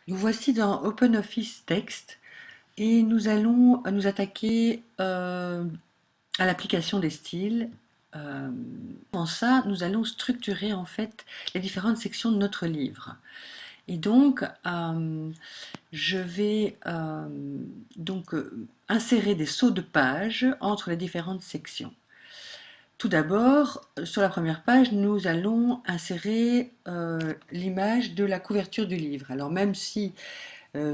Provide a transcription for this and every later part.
Nous voici dans OpenOffice Text et nous allons nous attaquer à l'application des styles. Euh, en ça, nous allons structurer en fait les différentes sections de notre livre. Et donc, je vais insérer des sauts de page entre les différentes sections. Tout d'abord, sur la première page, nous allons insérer l'image de la couverture du livre. Alors même si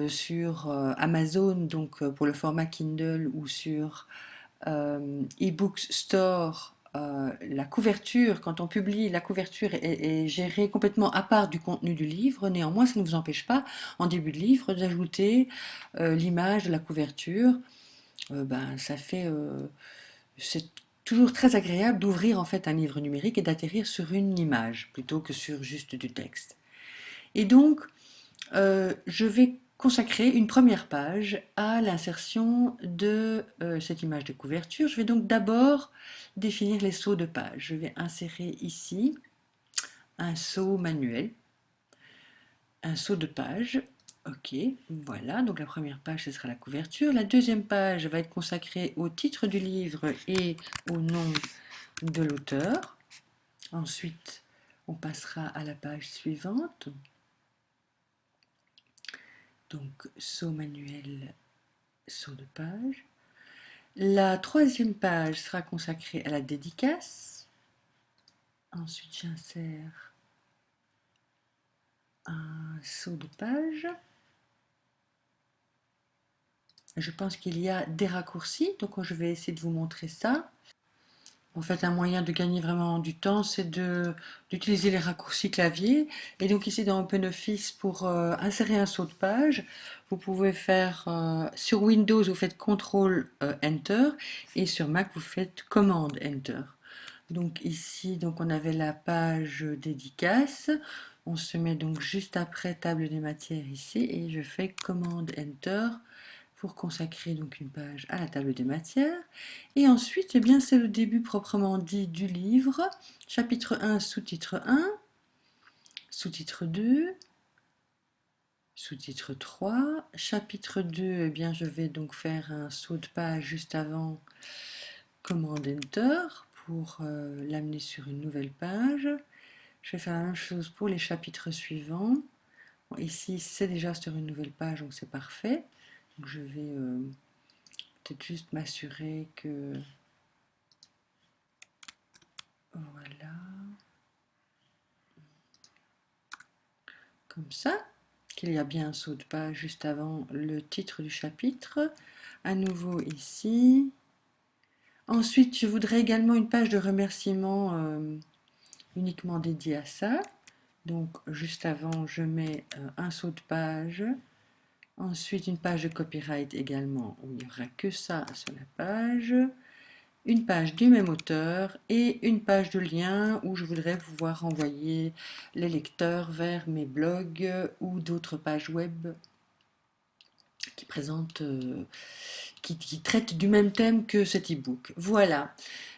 sur Amazon, donc pour le format Kindle ou sur eBooks Store, la couverture, quand on publie, la couverture est gérée complètement à part du contenu du livre. Néanmoins, ça ne vous empêche pas, en début de livre, d'ajouter l'image de la couverture. Ça fait, c'est toujours très agréable d'ouvrir en fait un livre numérique et d'atterrir sur une image plutôt que sur juste du texte. Et donc, je vais consacrer une première page à l'insertion de cette image de couverture. Je vais donc d'abord définir les sauts de page. Je vais insérer ici un saut manuel, un saut de page. Ok, voilà, donc la première page, ce sera la couverture. La deuxième page va être consacrée au titre du livre et au nom de l'auteur. Ensuite, on passera à la page suivante. Donc, saut manuel, saut de page. La troisième page sera consacrée à la dédicace. Ensuite, j'insère un saut de page. Je pense qu'il y a des raccourcis, donc je vais essayer de vous montrer ça. En fait, un moyen de gagner vraiment du temps, c'est d'utiliser les raccourcis clavier. Et donc ici dans OpenOffice, pour insérer un saut de page, vous pouvez faire, sur Windows, vous faites CTRL Enter, et sur Mac, vous faites Command Enter. Donc ici, donc on avait la page dédicace. On se met donc juste après table des matières ici, et je fais Command Enter pour consacrer donc une page à la table des matières. Et ensuite, eh bien, c'est le début proprement dit du livre. Chapitre 1, sous-titre 1, sous-titre 2, sous-titre 3. Chapitre 2, eh bien, je vais donc faire un saut de page juste avant Command Enter pour l'amener sur une nouvelle page. Je vais faire la même chose pour les chapitres suivants. Bon, ici, c'est déjà sur une nouvelle page, donc c'est parfait. Donc, je vais peut-être juste m'assurer que... Voilà, comme ça, qu'il y a bien un saut de page juste avant le titre du chapitre. À nouveau ici. Ensuite, je voudrais également une page de remerciement uniquement dédiée à ça. Donc, juste avant, je mets un saut de page. Ensuite, une page de copyright également, où il n'y aura que ça sur la page. Une page du même auteur et une page de lien où je voudrais pouvoir renvoyer les lecteurs vers mes blogs ou d'autres pages web qui présentent, qui traitent du même thème que cet e-book. Voilà.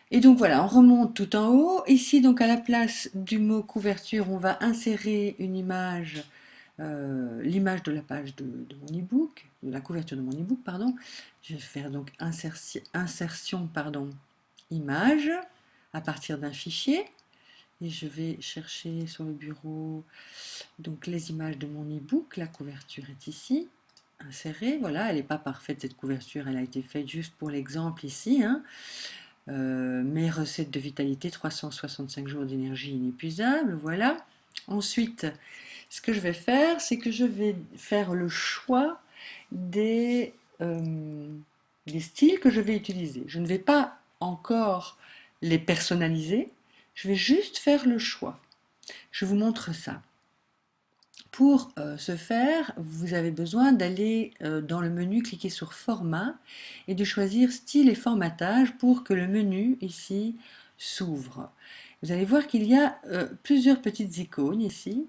Et donc voilà, on remonte tout en haut. Ici, donc à la place du mot couverture, on va insérer une image, l'image de la page de mon e-book, de la couverture de mon e-book, pardon. Je vais faire donc insertion, pardon, image à partir d'un fichier. Et je vais chercher sur le bureau donc les images de mon e-book. La couverture est ici, insérée. Voilà, elle n'est pas parfaite cette couverture, elle a été faite juste pour l'exemple ici, hein. Mes recettes de vitalité, 365 jours d'énergie inépuisable, voilà. Ensuite, ce que je vais faire, c'est que je vais faire le choix des styles que je vais utiliser. Je ne vais pas encore les personnaliser, je vais juste faire le choix. Je vous montre ça. Pour ce faire, vous avez besoin d'aller dans le menu, cliquer sur Format et de choisir Style et formatage pour que le menu ici s'ouvre. Vous allez voir qu'il y a plusieurs petites icônes ici.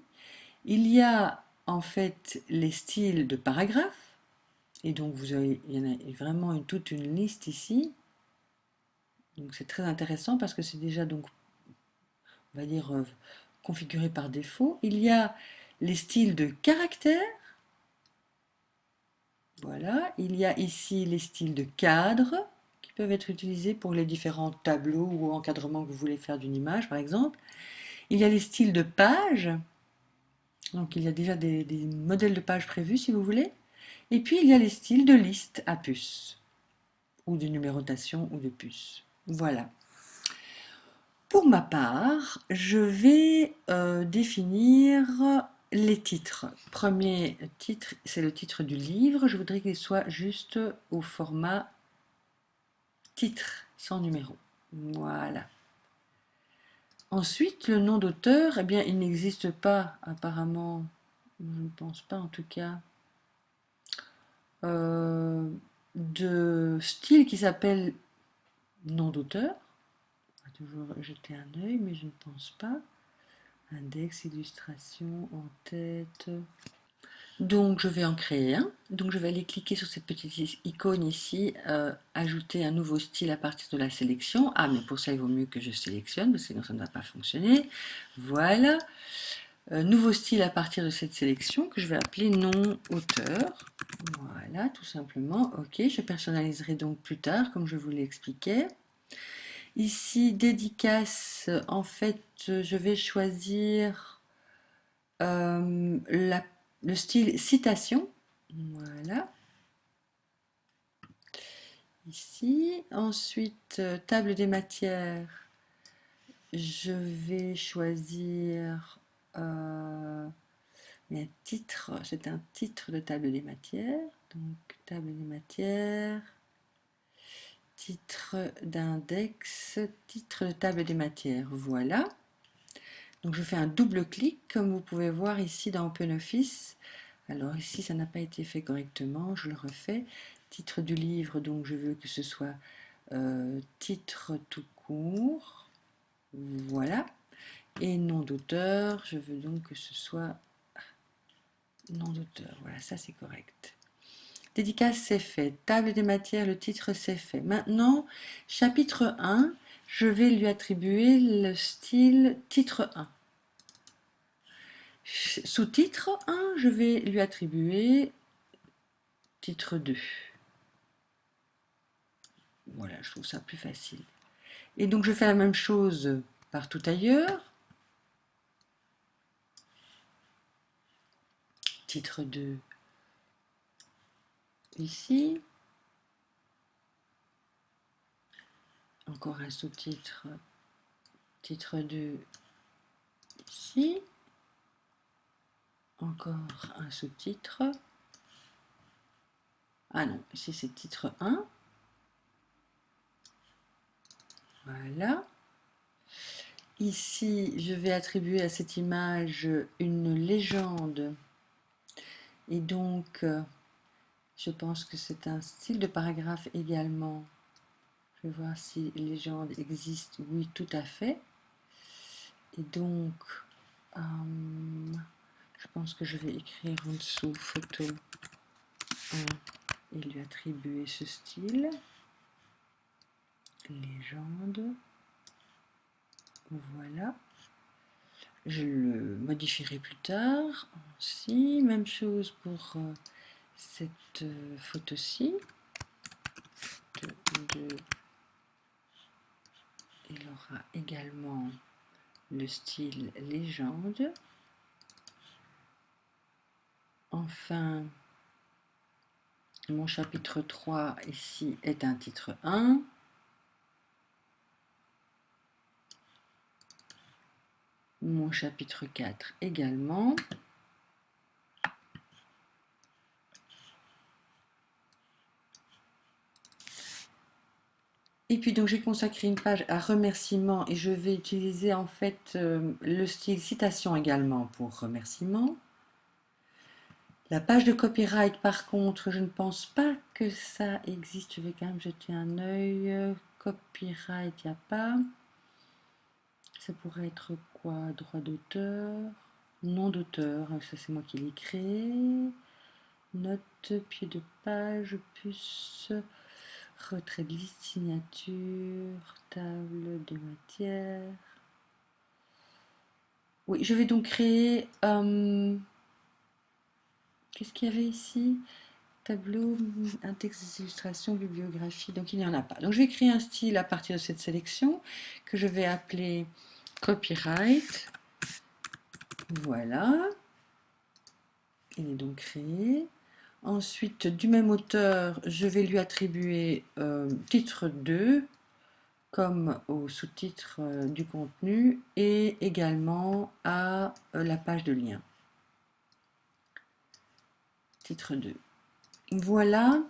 Il y a en fait les styles de paragraphes et donc il y en a vraiment toute une liste ici. Donc c'est très intéressant parce que c'est déjà donc on va dire configuré par défaut. Il y a les styles de caractères. Voilà, il y a ici les styles de cadre qui peuvent être utilisés pour les différents tableaux ou encadrements que vous voulez faire d'une image, par exemple. Il y a les styles de page, donc il y a déjà des modèles de pages prévus si vous voulez. Et puis il y a les styles de liste à puce, ou de numérotation ou de puce. Voilà. Pour ma part, je vais définir les titres. Premier titre, c'est le titre du livre. Je voudrais qu'il soit juste au format titre, sans numéro. Voilà. Ensuite, le nom d'auteur, eh bien, il n'existe pas apparemment, je ne pense pas en tout cas, euh, de style qui s'appelle nom d'auteur. On va toujours jeter un œil, mais je ne pense pas. Index, illustration, en tête. Donc je vais en créer un. Donc je vais aller cliquer sur cette petite icône ici, ajouter un nouveau style à partir de la sélection. Ah, mais pour ça il vaut mieux que je sélectionne, parce que sinon ça ne va pas fonctionner. Voilà. Nouveau style à partir de cette sélection que je vais appeler nom auteur. Voilà, tout simplement. Ok, je personnaliserai donc plus tard, comme je vous l'expliquais. Ici, dédicace, en fait, je vais choisir le style citation. Voilà. Ici. Ensuite, table des matières. Je vais choisir un titre. C'est un titre de table des matières. Donc, table des matières. Titre d'index. Titre de table des matières. Voilà. Donc je fais un double clic, comme vous pouvez voir ici dans OpenOffice. Alors ici, ça n'a pas été fait correctement, je le refais. Titre du livre, donc je veux que ce soit titre tout court. Voilà. Et nom d'auteur, je veux donc que ce soit nom d'auteur. Voilà, ça c'est correct. Dédicace, c'est fait. Table des matières, le titre, c'est fait. Maintenant, chapitre 1, je vais lui attribuer le style titre 1. Sous-titre 1, je vais lui attribuer titre 2. Voilà, je trouve ça plus facile. Et donc je fais la même chose partout ailleurs. Titre 2 ici. Encore un sous-titre. Titre 2 ici. Encore un sous-titre. Ah non, ici c'est titre 1. Voilà. Ici, je vais attribuer à cette image une légende. Et donc, je pense que c'est un style de paragraphe également. Je vais voir si légende existe. Oui, tout à fait. Et donc, je pense que je vais écrire en dessous photo 1 et lui attribuer ce style. Légende. Voilà. Je le modifierai plus tard. Aussi, même chose pour cette photo-ci. Il aura également le style légende. Enfin, mon chapitre 3 ici est un titre 1. Mon chapitre 4 également. Et puis donc j'ai consacré une page à remerciements et je vais utiliser en fait le style citation également pour remerciements. La page de copyright par contre, je ne pense pas que ça existe. Je vais quand même jeter un œil. Copyright, il n'y a pas. Ça pourrait être quoi? Droit d'auteur, nom d'auteur, ça c'est moi qui l'ai créé. Note, pied de page, puce, retrait de liste, signature, table de matière. Oui, je vais donc créer... qu'est-ce qu'il y avait ici? tableau, un texte d'illustration, bibliographie, donc il n'y en a pas. Donc je vais créer un style à partir de cette sélection que je vais appeler copyright. Voilà, il est donc créé. Ensuite, du même auteur, je vais lui attribuer titre 2 comme au sous-titre du contenu et également à la page de lien. Titre 2. Voilà,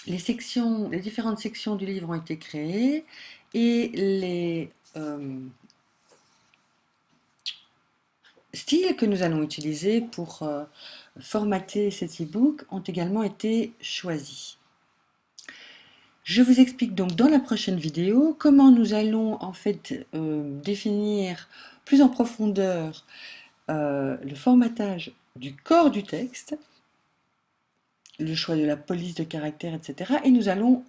les différentes sections du livre ont été créées et les styles que nous allons utiliser pour formater cet e-book ont également été choisis. Je vous explique donc dans la prochaine vidéo comment nous allons en fait définir plus en profondeur le formatage du corps du texte, le choix de la police de caractère, etc. Et nous allons,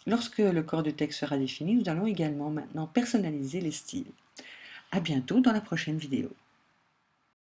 lorsque le corps du texte sera défini, nous allons également maintenant personnaliser les styles. À bientôt dans la prochaine vidéo.